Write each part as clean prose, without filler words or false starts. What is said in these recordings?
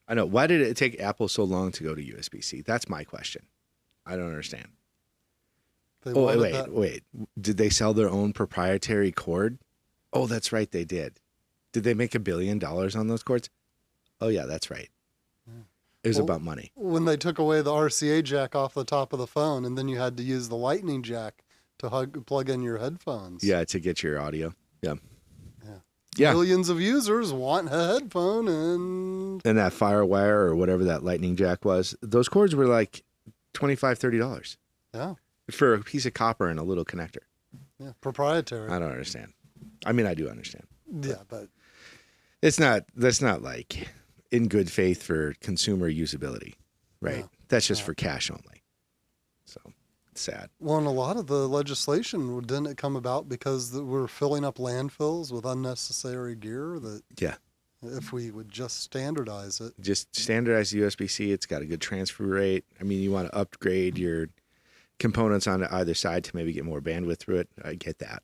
I know. Why did it take Apple so long to go to USB-C? That's my question. I don't understand. Wait. Did they sell their own proprietary cord? Oh, that's right, they did. Did they make $1 billion on those cords? Oh, yeah, that's right. It was about money. When they took away the RCA jack off the top of the phone, and then you had to use the lightning jack to plug in your headphones. Yeah, to get your audio. Yeah. Millions of users want a headphone, and that FireWire or whatever that lightning jack was, those cords were like $25, $30. Yeah. For a piece of copper and a little connector. Yeah, proprietary. I don't understand. I mean, I do understand. Yeah, but that's not like in good faith for consumer usability, right? No. That's just for cash only. So it's sad. Well, and a lot of the legislation didn't it come about because we're filling up landfills with unnecessary gear that if we would just standardize it. Just standardize USB-C. It's got a good transfer rate. I mean, you want to upgrade your components on either side to maybe get more bandwidth through it. I get that.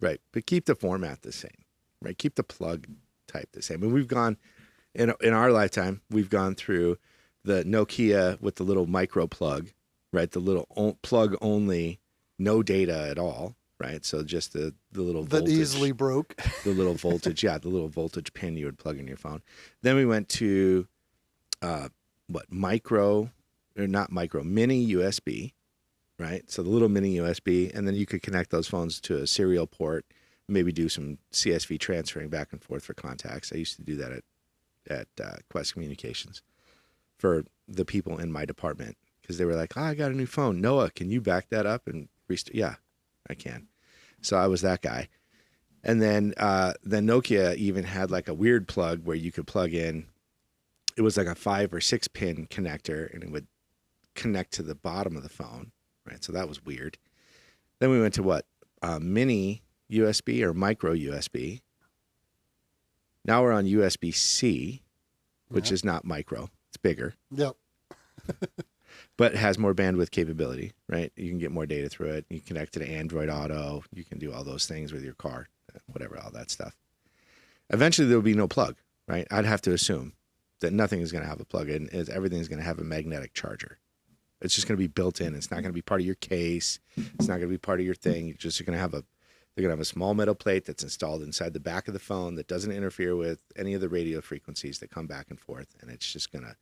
Right. But keep the format the same, right? Keep the plug type the same. And we've gone, in our lifetime, we've gone through the Nokia with the little micro plug, right? The little plug only, no data at all, right? So just the little voltage. That easily broke. The little voltage, the little voltage pin you would plug in your phone. Then we went to, mini USB, right? So the little mini USB, and then you could connect those phones to a serial port, maybe do some CSV transferring back and forth for contacts. I used to do that at Quest Communications for the people in my department because they were like, I got a new phone. Noah, can you back that up and restart? Yeah, I can. So I was that guy. And then Nokia even had like a weird plug where you could plug in, it was like a 5 or 6 pin connector, and it would connect to the bottom of the phone. Right, so that was weird. Then we went to mini USB or micro USB. Now we're on USB-C, which is not micro. It's bigger. Yep. But it has more bandwidth capability, right? You can get more data through it. You can connect to Android Auto. You can do all those things with your car, whatever, all that stuff. Eventually, there will be no plug, right? I'd have to assume that nothing is going to have a plug-in. Everything's going to have a magnetic charger. It's just going to be built in. It's not going to be part of your case. It's not going to be part of your thing. They're going to have a small metal plate that's installed inside the back of the phone that doesn't interfere with any of the radio frequencies that come back and forth. And it's just going to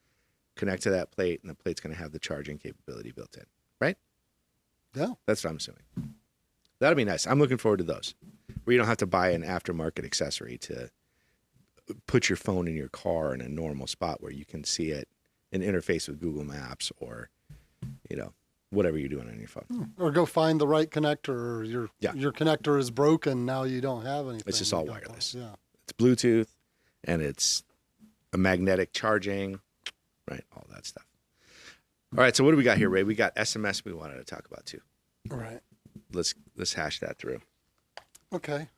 connect to that plate, and the plate's going to have the charging capability built in, right? Yeah. That's what I'm assuming. That'll be nice. I'm looking forward to those, where you don't have to buy an aftermarket accessory to put your phone in your car in a normal spot where you can see it and interface with Google Maps or whatever you're doing on your phone. Or go find the right connector, or your connector is broken, now you don't have anything. It's just all wireless. Yeah. It's Bluetooth, and it's a magnetic charging, right? All that stuff. All right, so what do we got here, Ray? We got SMS we wanted to talk about too. All right. Let's hash that through. Okay.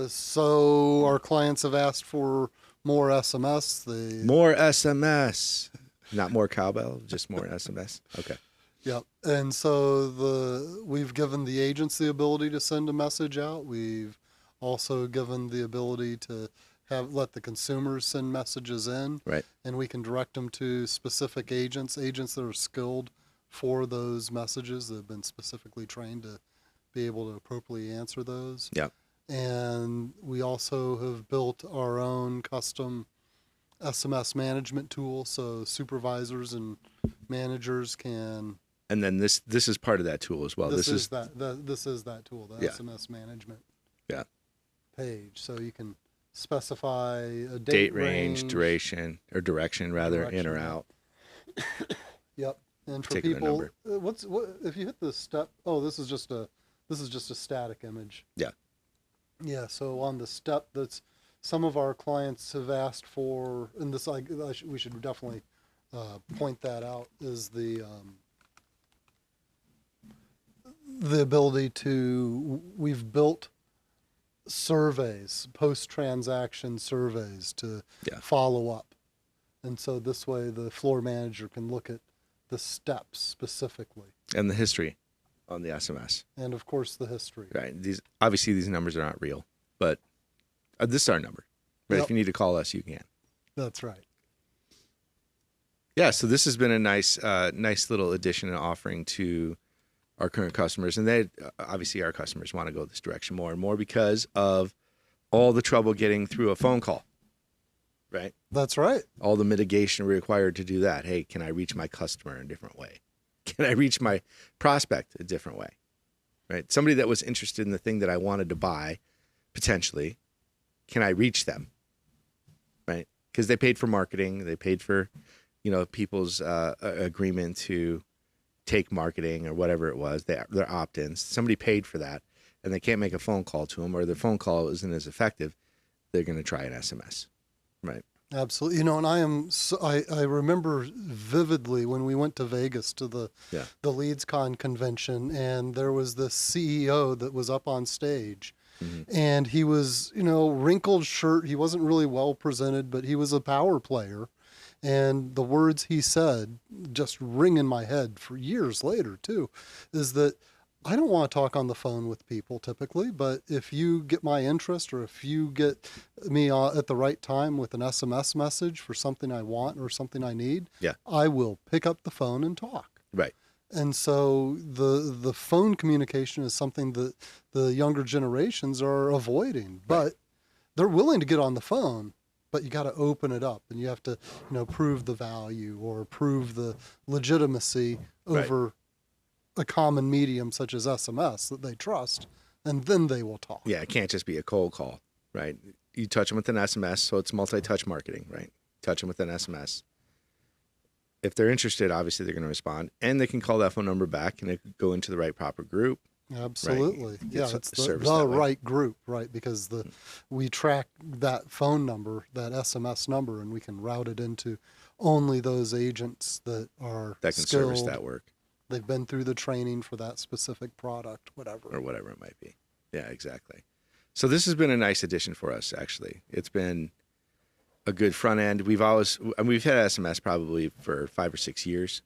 So our clients have asked for more SMS. More SMS. Not more cowbell, just more SMS. Okay. Yep. And so we've given the agents the ability to send a message out. We've also given the ability to let the consumers send messages in. Right. And we can direct them to specific agents that are skilled for those messages, that have been specifically trained to be able to appropriately answer those. Yep. And we also have built our own custom SMS management tool, so supervisors and managers can. And then this is part of that tool as well. This is that tool, the SMS management page. So you can specify a date range, duration, or direction rather, in or out. Yep. And for particular people, number. what if you hit the step? Oh, this is just a static image. Yeah. Yeah. So on the step, that's some of our clients have asked for, and this we should definitely point that out, is the ability to, we've built surveys, post-transaction surveys to follow up. And so this way the floor manager can look at the steps specifically. And the history on the SMS. And of course the history. Right. Obviously these numbers are not real, but this is our number. Right. Yep. If you need to call us, you can. That's right. Yeah, so this has been a nice little addition and offering to our current customers. And they obviously, our customers want to go this direction more and more because of all the trouble getting through a phone call, right? That's right. All the mitigation required to do that. Hey, can I reach my customer in a different way? Can I reach my prospect a different way? Right? Somebody that was interested in the thing that I wanted to buy, potentially, can I reach them? Right? Because they paid for marketing, they paid for, people's agreement to take marketing or whatever it was, their opt-ins. Somebody paid for that, and they can't make a phone call to them, or their phone call isn't as effective. They're going to try an SMS, right? Absolutely. And I remember vividly when we went to Vegas to the LeadsCon convention, and there was this CEO that was up on stage. Mm-hmm. And he was, wrinkled shirt. He wasn't really well presented, but he was a power player. And the words he said just ring in my head for years later, too, is that I don't want to talk on the phone with people typically, but if you get my interest or if you get me at the right time with an SMS message for something I want or something I need, I will pick up the phone and talk. Right. And so the phone communication is something that the younger generations are avoiding, but they're willing to get on the phone. But you got to open it up, and you have to, prove the value or prove the legitimacy over a common medium such as SMS that they trust, and then they will talk. Yeah, it can't just be a cold call, right? You touch them with an SMS, so it's multi-touch marketing, right? Touch them with an SMS. If they're interested, obviously they're going to respond, and they can call that phone number back, and it could go into the right proper group. Absolutely. Right? Yeah, it's the right group, right? Because we track that phone number, that SMS number, and we can route it into only those agents that can skilled, service that work. They've been through the training for that specific product, whatever. Or whatever it might be. Yeah, exactly. So this has been a nice addition for us, actually. It's been a good front end. We've had SMS probably for 5 or 6 years,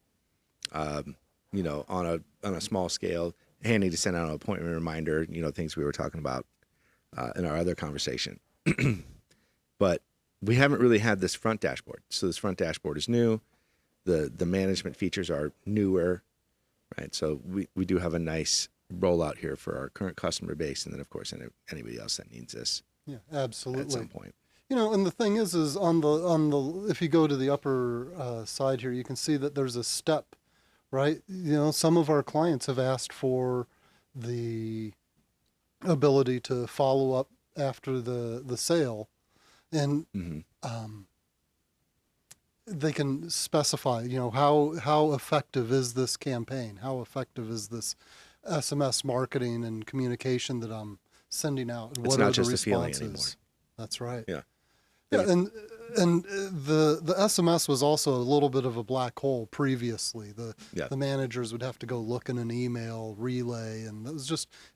on a small scale. Handy to send out an appointment reminder, things we were talking about in our other conversation. But we haven't really had this front dashboard. So this front dashboard is new. The management features are newer, right? So we do have a nice rollout here for our current customer base, and then, of course, anybody else that needs this. Yeah, absolutely. At some point. And the thing is on the if you go to the upper side here, you can see that there's a step. Right? Some of our clients have asked for the ability to follow up after the sale, and they can specify, how effective is this campaign? How effective is this SMS marketing and communication that I'm sending out? It's not just a feeling anymore. That's right. Yeah. Yeah, and the SMS was also a little bit of a black hole previously. The managers would have to go look in an email relay, and it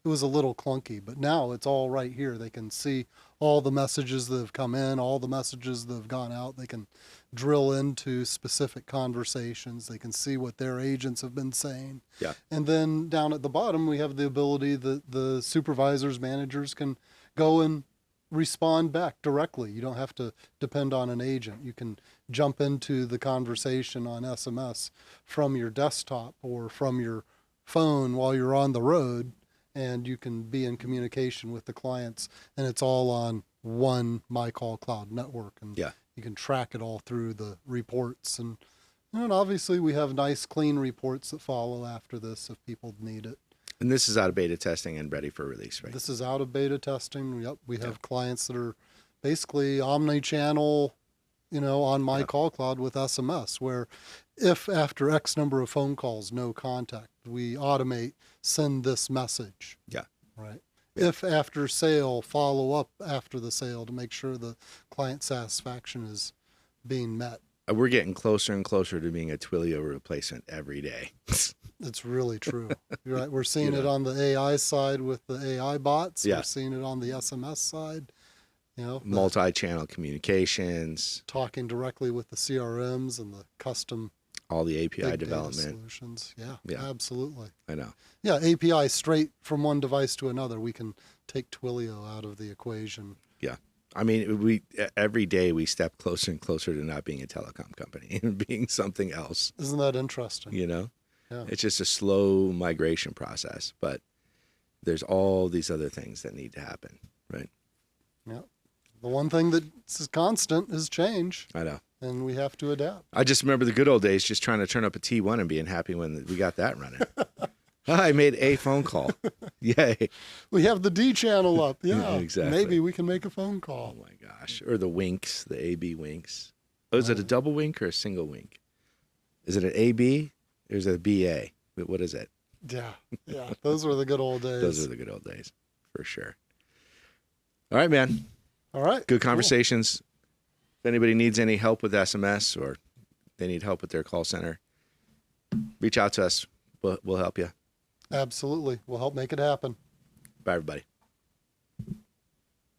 was a little clunky. But now it's all right here. They can see all the messages that have come in, all the messages that have gone out. They can drill into specific conversations. They can see what their agents have been saying. Yeah. And then down at the bottom, we have the ability that the supervisors, managers can go and respond back directly. You don't have to depend on an agent. You can jump into the conversation on SMS from your desktop or from your phone while you're on the road, and you can be in communication with the clients, and it's all on one MyCall Cloud network, and you can track it all through the reports. And obviously we have nice clean reports that follow after this if people need it. And this is out of beta testing and ready for release, right? This is out of beta testing. Yep. We have clients that are basically omni-channel, on MyCall Cloud with SMS, where if after X number of phone calls, no contact, we automate, send this message. Yeah. Right. Yeah. If after sale, follow up after the sale to make sure the client satisfaction is being met. We're getting closer and closer to being a Twilio replacement every day. It's really true. You're right. We're seeing it on the AI side with the AI bots. Yeah. We're seeing it on the SMS side. Multi-channel communications. Talking directly with the CRMs and the custom. All the API development. Solutions. Yeah, absolutely. I know. Yeah, API straight from one device to another. We can take Twilio out of the equation. Yeah. I mean, every day we step closer and closer to not being a telecom company and being something else. Isn't that interesting? You know, Yeah. it's just a slow migration process, but there's all these other things that need to happen, right? Yeah. The one thing that's constant is change. I know. And we have to adapt. I just remember the good old days, just trying to turn up a T1 and being happy when we got that running. I made a phone call. Yay. We have the D channel up. Yeah. Exactly. Maybe we can make a phone call. Oh my gosh. Or the winks, the AB winks. Oh, is it a double wink or a single wink? Is it an AB or is it a BA? What is it? Yeah. Yeah. Those were the good old days. Those are the good old days, for sure. All right, man. All right. Good conversations. Cool. If anybody needs any help with SMS or they need help with their call center, reach out to us. We'll help you. Absolutely. We'll help make it happen. Bye, everybody.